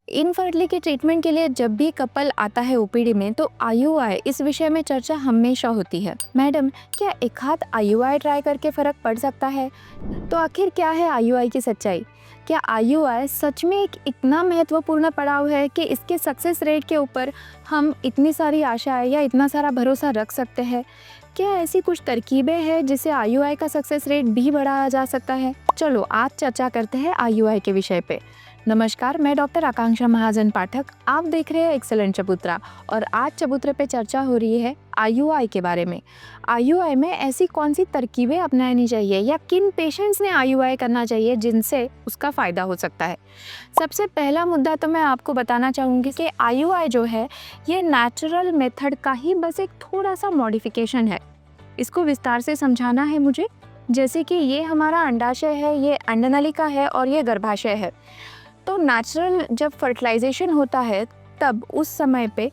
Infertility के treatment के लिए जब भी कपल आता है ओपीडी में तो आईयूआई इस विषय में चर्चा हमेशा होती है। मैडम, क्या एक हाथ आईयूआई ट्राई करके फ़र्क पड़ सकता है? तो आखिर क्या है आईयूआई की सच्चाई? क्या आईयूआई सच में एक इतना महत्वपूर्ण पड़ाव है कि इसके सक्सेस रेट के ऊपर हम इतनी सारी आशाएं या इतना सारा भरोसा रख सकते हैं? क्या ऐसी कुछ तरकीबें हैं जिससे आईयूआई का सक्सेस रेट भी बढ़ाया जा सकता है? चलो आज चर्चा करते हैं आईयूआई के विषय पे। नमस्कार, मैं डॉक्टर आकांक्षा महाजन पाठक। आप देख रहे हैं एक्सेलेंट चबूतरा और आज चबूतरे पे चर्चा हो रही है आईयूआई के बारे में। आईयूआई में ऐसी कौन सी तरकीबें अपनानी चाहिए या किन पेशेंट्स ने आईयूआई करना चाहिए जिनसे उसका फ़ायदा हो सकता है। सबसे पहला मुद्दा तो मैं आपको बताना चाहूँगी कि आईयूआई जो है ये नेचुरल मेथड का ही बस एक थोड़ा सा मॉडिफिकेशन है। इसको विस्तार से समझाना है मुझे। जैसे कि ये हमारा अंडाशय है, ये अंडनलिका है और ये गर्भाशय है। तो नेचुरल जब फर्टिलाइजेशन होता है तब उस समय पे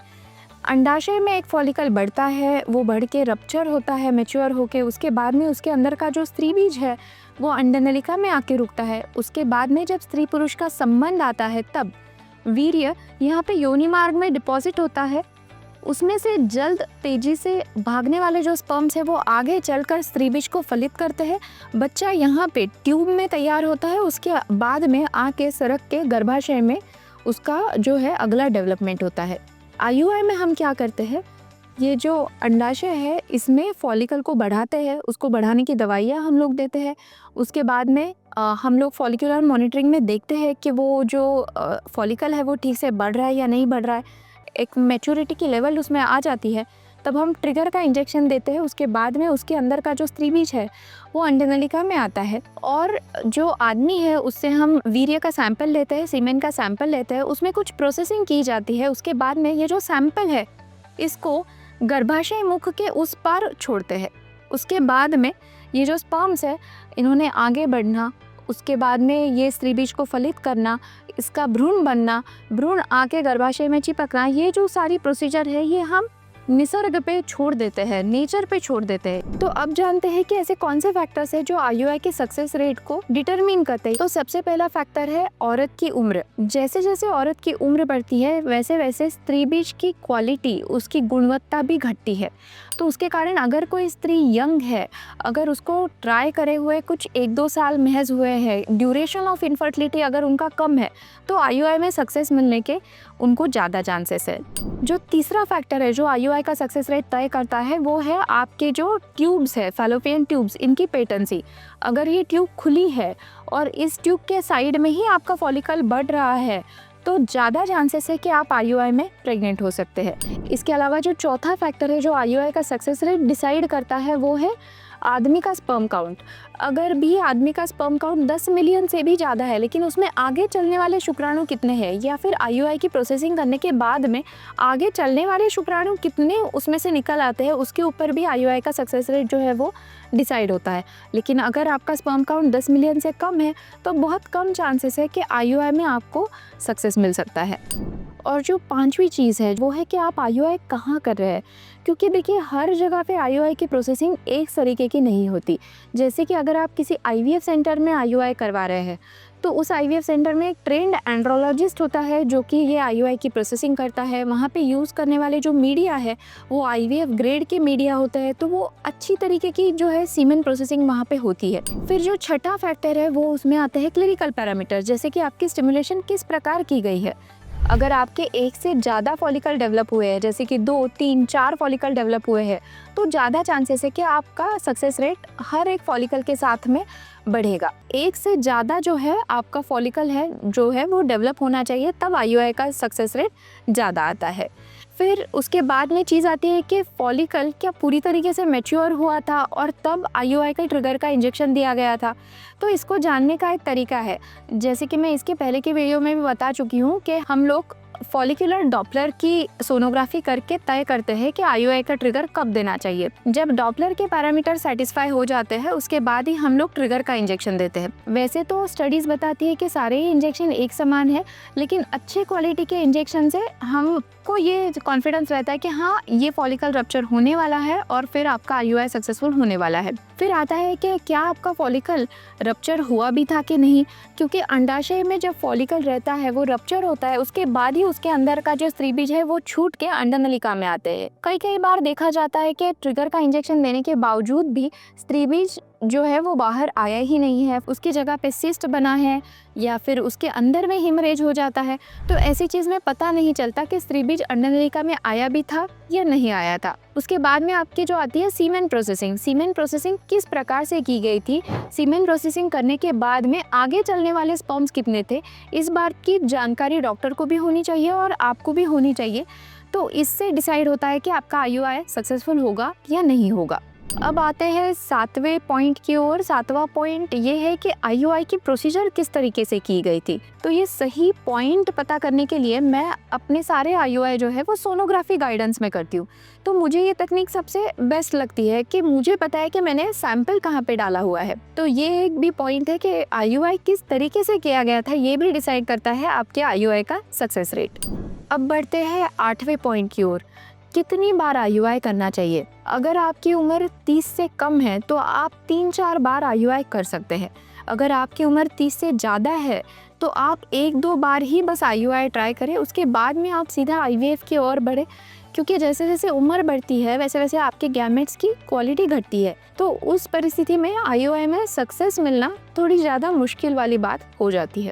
अंडाशय में एक फॉलिकल बढ़ता है, वो बढ़ के रप्चर होता है मैच्योर होके। उसके बाद में उसके अंदर का जो स्त्री बीज है वो अंडनलिका में आके रुकता है। उसके बाद में जब स्त्री पुरुष का संबंध आता है तब वीर्य यहाँ पे योनि मार्ग में डिपॉजिट होता है। उसमें से जल्द तेजी से भागने वाले जो स्पर्म्स है वो आगे चलकर स्त्री बीज को फलित करते हैं। बच्चा यहाँ पे ट्यूब में तैयार होता है, उसके बाद में आके सरक के गर्भाशय में उसका जो है अगला डेवलपमेंट होता है। आईयूआई में हम क्या करते हैं, ये जो अंडाशय है इसमें फॉलिकल को बढ़ाते हैं, उसको बढ़ाने की दवाइयाँ हम लोग देते हैं। उसके बाद में हम लोग फॉलिकुलर मॉनिटरिंग में देखते हैं कि वो जो फॉलिकल है वो ठीक से बढ़ रहा है या नहीं बढ़ रहा है। एक मैच्योरिटी की लेवल उसमें आ जाती है तब हम ट्रिगर का इंजेक्शन देते हैं। उसके बाद में उसके अंदर का जो स्त्री बीज है वो अंडनलिका में आता है और जो आदमी है उससे हम वीर्य का सैंपल लेते हैं, सीमेन का सैंपल लेते हैं। उसमें कुछ प्रोसेसिंग की जाती है। उसके बाद में ये जो सैंपल है इसको गर्भाशय मुख के उस पार छोड़ते हैं। उसके बाद में ये जो स्पर्म्स है इन्होंने आगे बढ़ना, उसके बाद में ये स्त्री बीज को फलित करना, इसका भ्रूण बनना, भ्रूण आके गर्भाशय में चिपकना, ये जो सारी प्रोसीजर है ये हम निसर्ग पे छोड़ देते हैं, नेचर पे छोड़ देते हैं। तो अब जानते हैं कि ऐसे कौन से फैक्टर्स हैं जो आईयूआई के सक्सेस रेट को डिटरमिन करते हैं। तो सबसे पहला फैक्टर है औरत की उम्र। जैसे जैसे औरत की उम्र बढ़ती है वैसे वैसे स्त्री बीज की क्वालिटी, उसकी गुणवत्ता भी घटती है। तो उसके कारण अगर कोई स्त्री यंग है, अगर उसको ट्राई करे हुए कुछ 1-2 साल महज हुए हैं, ड्यूरेशन ऑफ इनफर्टिलिटी अगर उनका कम है तो आईयूआई में सक्सेस मिलने के उनको ज़्यादा चांसेस है। जो तीसरा फैक्टर है जो आईयूआई का सक्सेस रेट तय करता है वो है आपके जो ट्यूब्स है, फैलोपियन ट्यूब्स, इनकी पेटेंसी। अगर ये ट्यूब खुली है और इस ट्यूब के साइड में ही आपका फॉलिकल बढ़ रहा है तो ज़्यादा चांसेस है कि आप आईयूआई में प्रेग्नेंट हो सकते हैं। इसके अलावा जो चौथा फैक्टर है जो आईयूआई का सक्सेस रेट डिसाइड करता है वो है आदमी का स्पर्म काउंट। अगर भी आदमी का स्पर्म काउंट 10 मिलियन से भी ज़्यादा है लेकिन उसमें आगे चलने वाले शुक्राणु कितने हैं, या फिर आईयूआई की प्रोसेसिंग करने के बाद में आगे चलने वाले शुक्राणु कितने उसमें से निकल आते हैं, उसके ऊपर भी आईयूआई का सक्सेस रेट जो है वो डिसाइड होता है। लेकिन अगर आपका स्पर्म काउंट 10 मिलियन से कम है तो बहुत कम चांसेस है कि आईयूआई में आपको सक्सेस मिल सकता है। और जो पांचवी चीज़ है वो है कि आप आईयूआई कहाँ कर रहे हैं, क्योंकि देखिए हर जगह पे आईयूआई की प्रोसेसिंग एक तरीके की नहीं होती। जैसे कि अगर आप किसी आईवीएफ सेंटर में आईयूआई करवा रहे हैं तो उस आईवीएफ सेंटर में एक ट्रेंड एंड्रोलॉजिस्ट होता है जो कि ये आईयूआई की प्रोसेसिंग करता है। वहाँ पे यूज़ करने वाले जो मीडिया है वो आईवीएफ ग्रेड के मीडिया होता है, तो वो अच्छी तरीके की जो है सीमेन प्रोसेसिंग वहाँ पे होती है। फिर जो छठा फैक्टर है वो उसमें आते हैं क्लिनिकल पैरामीटर, जैसे कि आपकी स्टिमुलेशन किस प्रकार की गई है। अगर आपके एक से ज़्यादा फॉलिकल डेवलप हुए हैं, जैसे कि 2, 3, 4 फॉलिकल डेवलप हुए हैं, तो ज़्यादा चांसेस है कि आपका सक्सेस रेट हर एक फॉलिकल के साथ में बढ़ेगा। एक से ज़्यादा जो है आपका फॉलिकल है जो है वो डेवलप होना चाहिए, तब आईयूआई का सक्सेस रेट ज़्यादा आता है। फिर उसके बाद में चीज़ आती है कि फॉलिकल क्या पूरी तरीके से मैच्योर हुआ था और तब आईयूआई का ट्रिगर का इंजेक्शन दिया गया था। तो इसको जानने का एक तरीका है, जैसे कि मैं इसके पहले की वीडियो में भी बता चुकी हूँ कि हम लोग फॉलिकुलर डॉपलर की सोनोग्राफी करके तय करते हैं कि आईयूआई का ट्रिगर कब देना चाहिए। जब डॉपलर के पैरामीटर सेटिस्फाई हो जाते हैं उसके बाद ही हम लोग ट्रिगर का इंजेक्शन देते हैं। वैसे तो स्टडीज़ बताती है कि सारे ही इंजेक्शन एक समान है, लेकिन अच्छे क्वालिटी के इंजेक्शन से हमको ये कॉन्फिडेंस रहता है कि हाँ ये फॉलिकल रप्चर होने वाला है और फिर आपका आईयूआई सक्सेसफुल होने वाला है। फिर आता है कि क्या आपका फॉलिकल रप्चर हुआ भी था कि नहीं, क्योंकि अंडाशय में जब फॉलिकल रहता है वो रप्चर होता है, उसके बाद ही उसके अंदर का जो स्त्रीबीज है वो छूट के अंडनलिका में आते हैं। कई बार देखा जाता है कि ट्रिगर का इंजेक्शन देने के बावजूद भी स्त्रीबीज जो है वो बाहर आया ही नहीं है, उसकी जगह पे सिस्ट बना है या फिर उसके अंदर में हिमरेज हो जाता है। तो ऐसी चीज़ में पता नहीं चलता कि स्त्रीबीज अंडनलिका में आया भी था या नहीं आया था। उसके बाद में आपकी जो आती है सीमेन प्रोसेसिंग। सीमेन प्रोसेसिंग किस प्रकार से की गई थी, सीमेन प्रोसेसिंग करने के बाद में आगे चलने वाले स्पर्म्स कितने थे, इस बात की जानकारी डॉक्टर को भी होनी चाहिए और आपको भी होनी चाहिए। तो इससे डिसाइड होता है कि आपका आईयूआई सक्सेसफुल होगा या नहीं होगा। अब आते हैं 7वें पॉइंट की ओर। 7वां पॉइंट ये है कि आईयूआई की प्रोसीजर किस तरीके से की गई थी। तो ये सही पॉइंट पता करने के लिए मैं अपने सारे आईयूआई जो है वो सोनोग्राफी गाइडेंस में करती हूँ। तो मुझे ये तकनीक सबसे बेस्ट लगती है कि मुझे पता है कि मैंने सैंपल कहाँ पे डाला हुआ है। तो ये एक भी पॉइंट है कि आईयूआई किस तरीके से किया गया था, ये भी डिसाइड करता है आपके आईयूआई का सक्सेस रेट। अब बढ़ते हैं 8वें पॉइंट की ओर। कितनी बार आईयूआई करना चाहिए। अगर आपकी उम्र 30 से कम है तो आप 3-4 बार आईयूआई कर सकते हैं। अगर आपकी उम्र 30 से ज़्यादा है तो आप 1-2 बार ही बस आईयूआई ट्राई करें, उसके बाद में आप सीधा आईवीएफ की ओर बढ़े, क्योंकि जैसे जैसे उम्र बढ़ती है वैसे वैसे आपके गैमेट्स की क्वालिटी घटती है। तो उस परिस्थिति में आईयूआई में सक्सेस मिलना थोड़ी ज़्यादा मुश्किल वाली बात हो जाती है।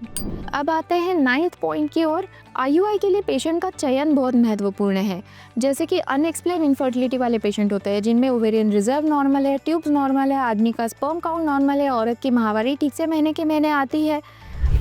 अब आते हैं 9th पॉइंट की ओर। आईयूआई के लिए पेशेंट का चयन बहुत महत्वपूर्ण है। जैसे कि अनएक्सप्लेन इनफर्टिलिटी वाले पेशेंट होते हैं जिनमें ओवेरियन रिजर्व नॉर्मल है, ट्यूब्स नॉर्मल है, आदमी का स्पर्म काउंट नॉर्मल है, औरत की माहवारी ठीक से महीने के महीने आती है।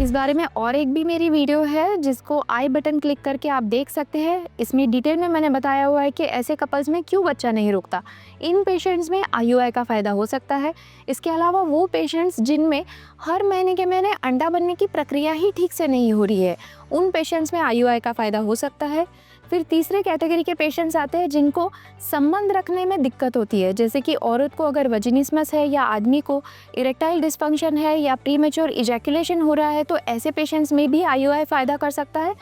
इस बारे में और एक भी मेरी वीडियो है जिसको आई बटन क्लिक करके आप देख सकते हैं। इसमें डिटेल में मैंने बताया हुआ है कि ऐसे कपल्स में क्यों बच्चा नहीं रुकता। इन पेशेंट्स में आईयूआई का फ़ायदा हो सकता है। इसके अलावा वो पेशेंट्स जिनमें हर महीने के महीने अंडा बनने की प्रक्रिया ही ठीक से नहीं हो रही है, उन पेशेंट्स में आईयूआई का फ़ायदा हो सकता है। फिर तीसरे कैटेगरी के पेशेंट्स आते हैं जिनको संबंध रखने में दिक्कत होती है, जैसे कि औरत को अगर वजिनिस्मस है या आदमी को इरेक्टाइल डिस्फंक्शन है या प्रीमेच्योर इजैकुलेशन हो रहा है, तो ऐसे पेशेंट्स में भी आईयूआई फ़ायदा कर सकता है।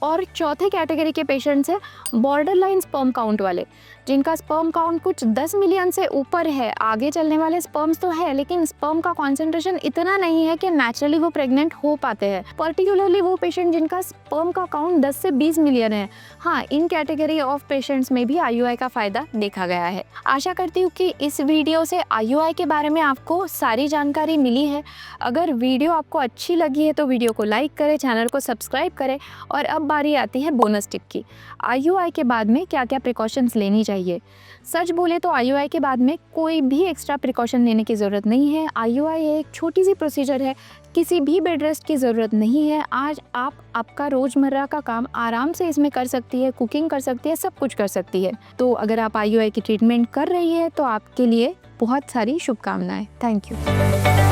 और चौथे कैटेगरी के पेशेंट्स हैं बॉर्डर लाइन स्पर्म काउंट वाले, जिनका स्पर्म काउंट कुछ 10 मिलियन से ऊपर है। आगे चलने वाले स्पर्म्स तो है लेकिन स्पर्म का कॉन्सेंट्रेशन इतना नहीं है कि नेचुरली वो प्रेग्नेंट हो पाते हैं। पर्टिकुलरली वो पेशेंट जिनका स्पर्म का काउंट 10 से 20 मिलियन है, हाँ, इन कैटेगरी ऑफ पेशेंट्स में भी आईयूआई का फ़ायदा देखा गया है। आशा करती हूँ कि इस वीडियो से आईयूआई के बारे में आपको सारी जानकारी मिली है। अगर वीडियो आपको अच्छी लगी है तो वीडियो को लाइक करें, चैनल को सब्सक्राइब करें। और अब बारी आती है बोनस टिप की। आईयूआई के बाद में क्या क्या प्रिकॉशंस लेनी चाहिए। सच बोले तो आईयूआई के बाद में कोई भी एक्स्ट्रा प्रिकॉशन लेने की ज़रूरत नहीं है। आईयूआई एक छोटी सी प्रोसीजर है, किसी भी बेड रेस्ट की ज़रूरत नहीं है। आज आप आपका रोज़मर्रा का काम आराम से इसमें कर सकती है, कुकिंग कर सकती है, सब कुछ कर सकती है। तो अगर आप आईयूआई की ट्रीटमेंट कर रही है तो आपके लिए बहुत सारी शुभकामनाएं। Thank you.